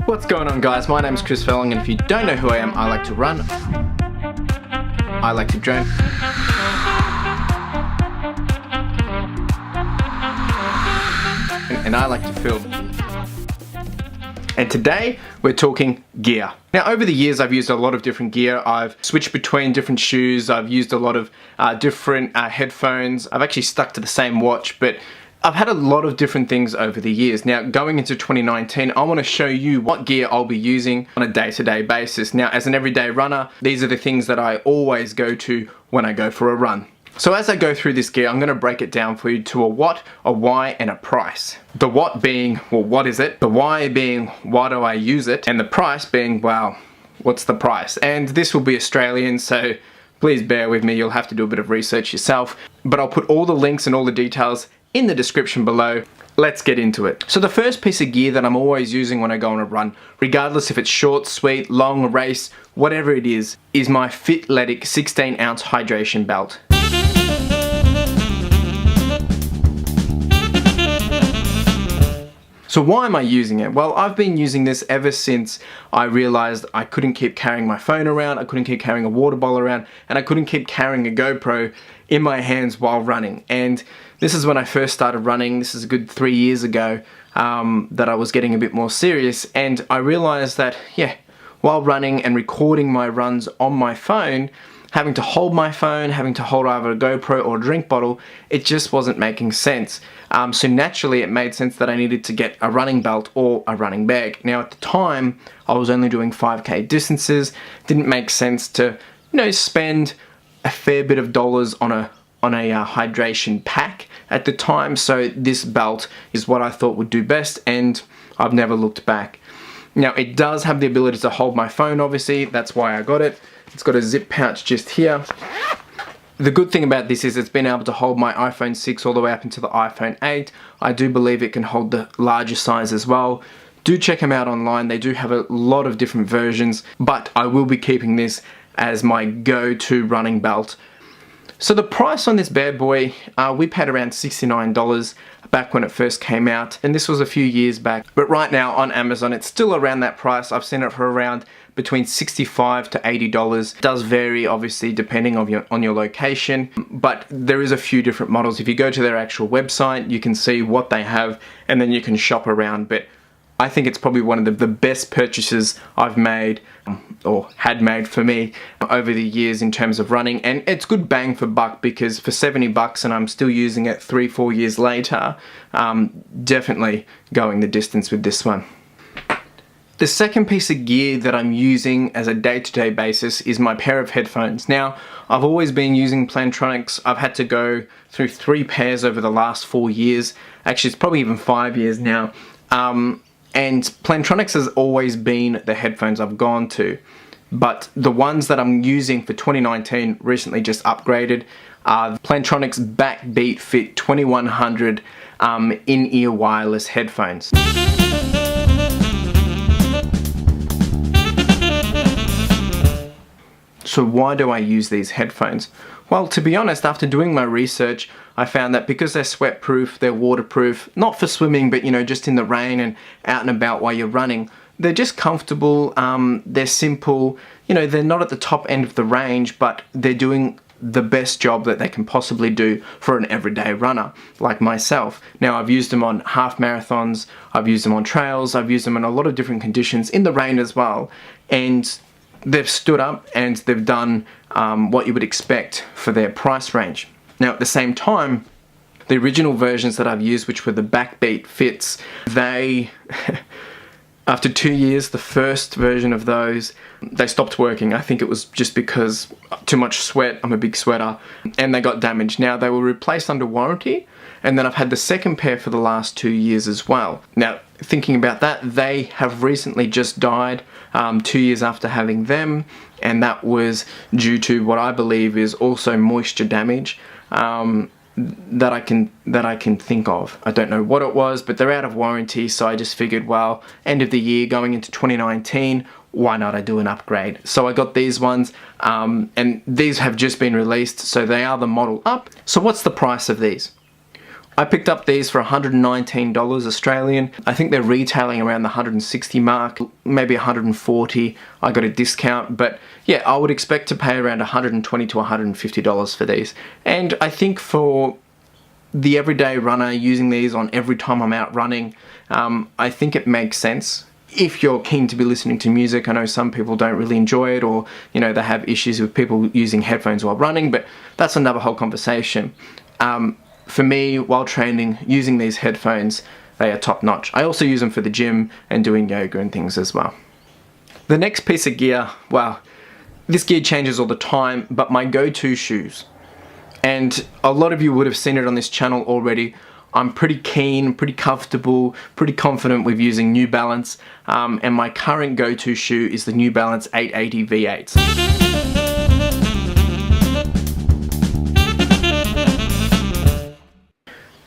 What's going on, guys? My name is Furlong, and if you don't know who I am, I like to run, I like to drone, and I like to film. And today we're talking gear. Now, over the years I've used a lot of different gear. I've switched between different shoes. I've used a lot of different headphones. I've actually stuck to the same watch, but I've had a lot of different things over the years. Now, going into 2019, I want to show you what gear I'll be using on a day-to-day basis. Now, as an everyday runner, these are the things that I always go to when I go for a run. So as I go through this gear, I'm going to break it down for you to a what, a why, and a price. The what being, well, what is it? The why being, why do I use it? And the price being, well, what's the price? And this will be Australian, so please bear with me. You'll have to do a bit of research yourself. But I'll put all the links and all the details in the description below. Let's get into it. So the first piece of gear that I'm always using when I go on a run, regardless if it's short, sweet, long, race, whatever it is my Fitletic 16-ounce hydration belt. So why am I using it? Well, I've been using this ever since I realized I couldn't keep carrying my phone around, I couldn't keep carrying a water bottle around, and I couldn't keep carrying a GoPro in my hands while running. And this is when I first started running. This is a good 3 years ago that I was getting a bit more serious, and I realized that, yeah, while running and recording my runs on my phone, having to hold my phone, having to hold either a GoPro or a drink bottle, it just wasn't making sense. So naturally it made sense that I needed to get a running belt or a running bag. Now at the time, I was only doing 5K distances. Didn't make sense to, you know, spend a fair bit of dollars on a hydration pack at the time. So this belt is what I thought would do best, and I've never looked back. Now it does have the ability to hold my phone, obviously. That's why I got it. It's got a zip pouch just here. The good thing about this is it's been able to hold my iPhone 6 all the way up into the iPhone 8. I do believe it can hold the larger size as well. Do check them out online. They do have a lot of different versions, but I will be keeping this as my go-to running belt. So the price on this bad boy, we paid around $69 back when it first came out, and this was a few years back. But right now on Amazon, it's still around that price. I've seen it for around between $65 to $80. It does vary, obviously, depending on your location, but there is a few different models. If you go to their actual website, you can see what they have, and then you can shop around. But I think it's probably one of the best purchases I've made, or had made for me, over the years in terms of running. And it's good bang for buck, because for $70 and I'm still using it 3-4 years later, definitely going the distance with this one. The second piece of gear that I'm using as a day-to-day basis is my pair of headphones. Now, I've always been using Plantronics. I've had to go through 3 pairs over the last 4 years. Actually, it's probably even 5 years now. And Plantronics has always been the headphones I've gone to. But the ones that I'm using for 2019 recently just upgraded are the Plantronics BackBeat Fit 2100 in-ear wireless headphones. So why do I use these headphones? Well, to be honest, after doing my research, I found that because they're sweat-proof, they're waterproof, not for swimming, but, you know, just in the rain and out and about while you're running, they're just comfortable, they're simple, you know, they're not at the top end of the range, but they're doing the best job that they can possibly do for an everyday runner like myself. Now, I've used them on half marathons, I've used them on trails, I've used them in a lot of different conditions, in the rain as well, and they've stood up and they've done what you would expect for their price range. Now, at the same time, the original versions that I've used, which were the BackBeat Fits, they, after 2 years, the first version of those, they stopped working. I think it was just because too much sweat, I'm a big sweater, and they got damaged. Now, they were replaced under warranty, and then I've had the second pair for the last 2 years as well. Now, thinking about that, they have recently just died 2 years after having them, and that was due to what I believe is also moisture damage that I can think of. I don't know what it was, but they're out of warranty, so I just figured, well, end of the year going into 2019, why not I do an upgrade? So I got these ones, and these have just been released, so they are the model up. So what's the price of these? I picked up these for $119 Australian. I think they're retailing around the 160 mark, maybe 140. I got a discount, but yeah, I would expect to pay around $120 to $150 for these. And I think for the everyday runner using these on every time I'm out running, I think it makes sense. If you're keen to be listening to music, I know some people don't really enjoy it, or you know, they have issues with people using headphones while running, but that's another whole conversation. For me, while training, using these headphones, they are top notch. I also use them for the gym and doing yoga and things as well. The next piece of gear, well, this gear changes all the time, but my go-to shoes. And a lot of you would have seen it on this channel already. I'm pretty keen, pretty comfortable, pretty confident with using New Balance, and my current go-to shoe is the New Balance 880 V8s.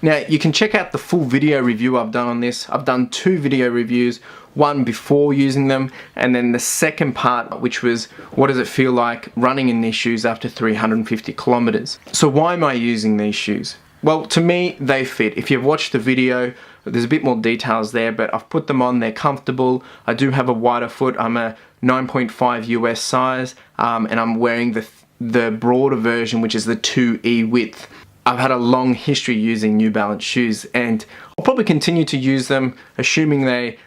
Now, you can check out the full video review I've done on this. I've done 2 video reviews, one before using them, and then the second part, which was what does it feel like running in these shoes after 350 kilometers. So why am I using these shoes? Well, to me, they fit. If you've watched the video, there's a bit more details there, but I've put them on, they're comfortable. I do have a wider foot. I'm a 9.5 US size, and I'm wearing the broader version, which is the 2E width. I've had a long history using New Balance shoes, and I'll probably continue to use them, assuming they,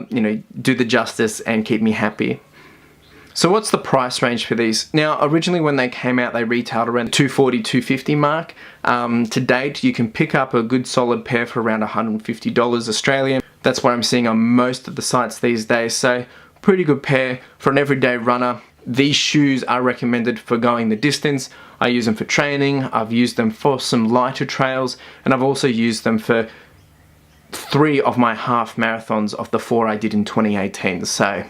you know, do the justice and keep me happy. So what's the price range for these? Now, originally when they came out, they retailed around the $240, $250 mark. To date, you can pick up a good solid pair for around $150 Australian. That's what I'm seeing on most of the sites these days. So pretty good pair for an everyday runner. These shoes are recommended for going the distance. I use them for training, I've used them for some lighter trails, and I've also used them for 3 of my half marathons of the 4 I did in 2018, so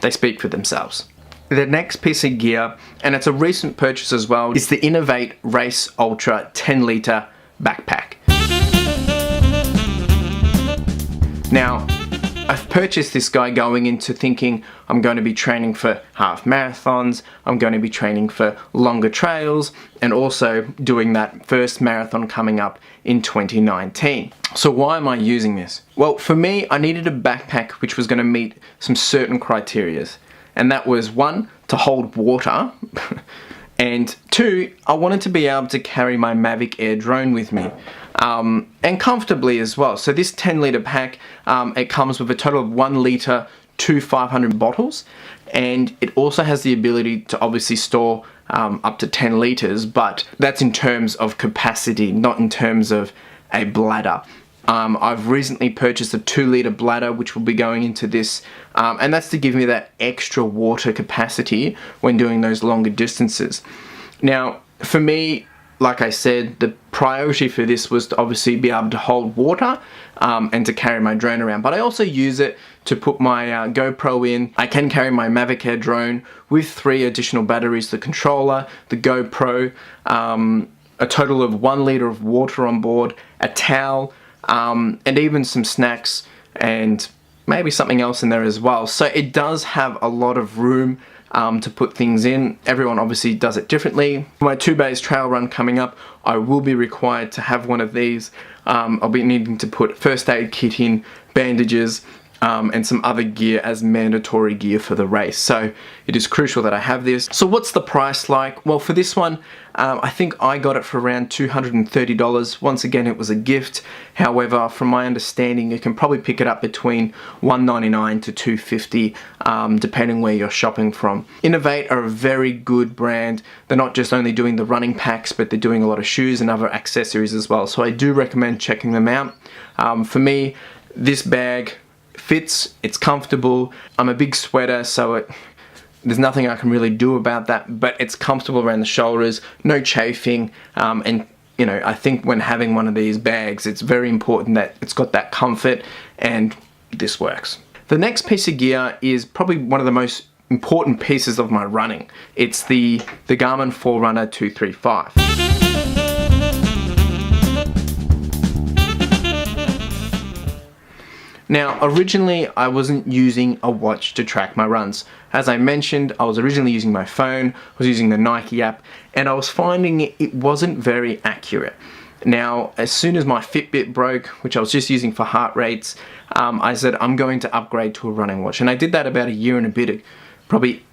they speak for themselves. The next piece of gear, and it's a recent purchase as well, is the Innovate Race Ultra 10 litre backpack. Now, I've purchased this guy going into thinking I'm going to be training for half marathons, I'm going to be training for longer trails, and also doing that first marathon coming up in 2019. So why am I using this? Well, for me, I needed a backpack which was going to meet some certain criteria. And that was 1, to hold water, and 2, I wanted to be able to carry my Mavic Air drone with me. And comfortably as well. So this 10 litre pack, it comes with a total of 1 litre to 500 bottles, and it also has the ability to obviously store up to 10 litres, but that's in terms of capacity, not in terms of a bladder. I've recently purchased a 2 litre bladder which will be going into this, and that's to give me that extra water capacity when doing those longer distances. Now, for me, like I said, the priority for this was to obviously be able to hold water and to carry my drone around. But I also use it to put my GoPro in. I can carry my Mavic Air drone with 3 additional batteries, the controller, the GoPro, a total of 1 litre of water on board, a towel, and even some snacks and maybe something else in there as well. So it does have a lot of room to put things in. Everyone obviously does it differently. For my 2 bays trail run coming up, I will be required to have one of these. I'll be needing to put first aid kit in, bandages, and some other gear as mandatory gear for the race. So it is crucial that I have this. So what's the price like? Well, for this one, I think I got it for around $230. Once again, it was a gift. However, from my understanding, you can probably pick it up between $199 to $250, depending where you're shopping from. Innovate are a very good brand. They're not just only doing the running packs, but they're doing a lot of shoes and other accessories as well. So I do recommend checking them out. For me, this bag fits, it's comfortable. I'm a big sweater, so there's nothing I can really do about that, but it's comfortable around the shoulders, no chafing, and you know, I think when having one of these bags, it's very important that it's got that comfort, and this works. The next piece of gear is probably one of the most important pieces of my running. It's the Garmin Forerunner 235. Now, originally I wasn't using a watch to track my runs. As I mentioned, I was originally using my phone, I was using the Nike app, and I was finding it wasn't very accurate. Now, as soon as my Fitbit broke, which I was just using for heart rates, I said I'm going to upgrade to a running watch. And I did that about a year and a bit, probably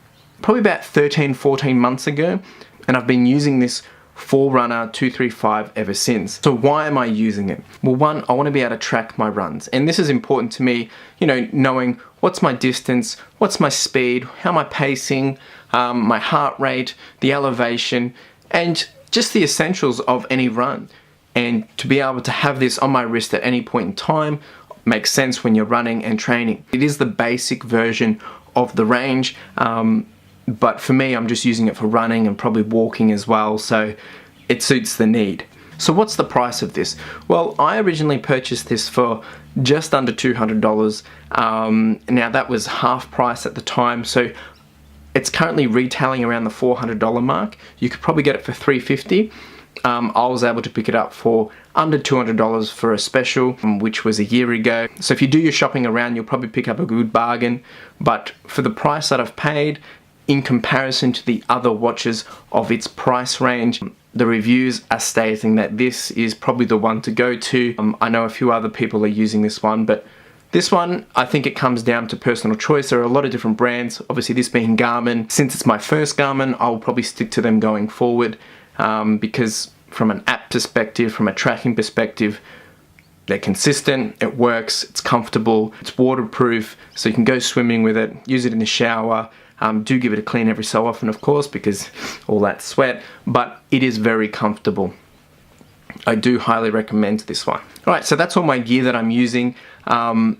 about 13, 14 months ago. And I've been using this Forerunner 235 ever since. So why am I using it? Well, one, I want to be able to track my runs. And this is important to me, you know, knowing what's my distance, what's my speed, how am I pacing, my heart rate, the elevation, and just the essentials of any run. And to be able to have this on my wrist at any point in time makes sense when you're running and training. It is the basic version of the range, but for me, I'm just using it for running and probably walking as well, so it suits the need. So what's the price of this? Well, I originally purchased this for just under $200. Now that was half price at the time, so it's currently retailing around the $400 mark. You could probably get it for $350. I was able to pick it up for under $200 for a special, which was a year ago. So if you do your shopping around, you'll probably pick up a good bargain. But for the price that I've paid, in comparison to the other watches of its price range, the reviews are stating that this is probably the one to go to. I know a few other people are using this one, but this one, I think it comes down to personal choice. There are a lot of different brands. Obviously, this being Garmin. Since it's my first Garmin, I will probably stick to them going forward, because from an app perspective, from a tracking perspective, they're consistent, it works, it's comfortable, it's waterproof, so you can go swimming with it, use it in the shower. Do give it a clean every so often, of course, because all that sweat, but it is very comfortable. I do highly recommend this one. All right, so that's all my gear that I'm using.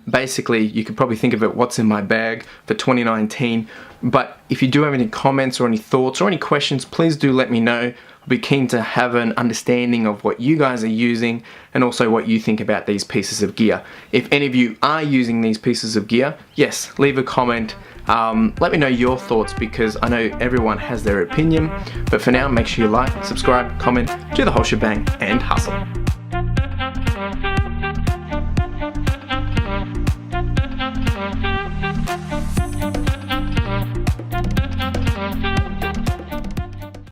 Basically, you could probably think of it, what's in my bag for 2019. But if you do have any comments or any thoughts or any questions, please do let me know. I'll be keen to have an understanding of what you guys are using and also what you think about these pieces of gear. If any of you are using these pieces of gear, yes, leave a comment. Let me know your thoughts, because I know everyone has their opinion. But for now, make sure you like, subscribe, comment, do the whole shebang, and hustle.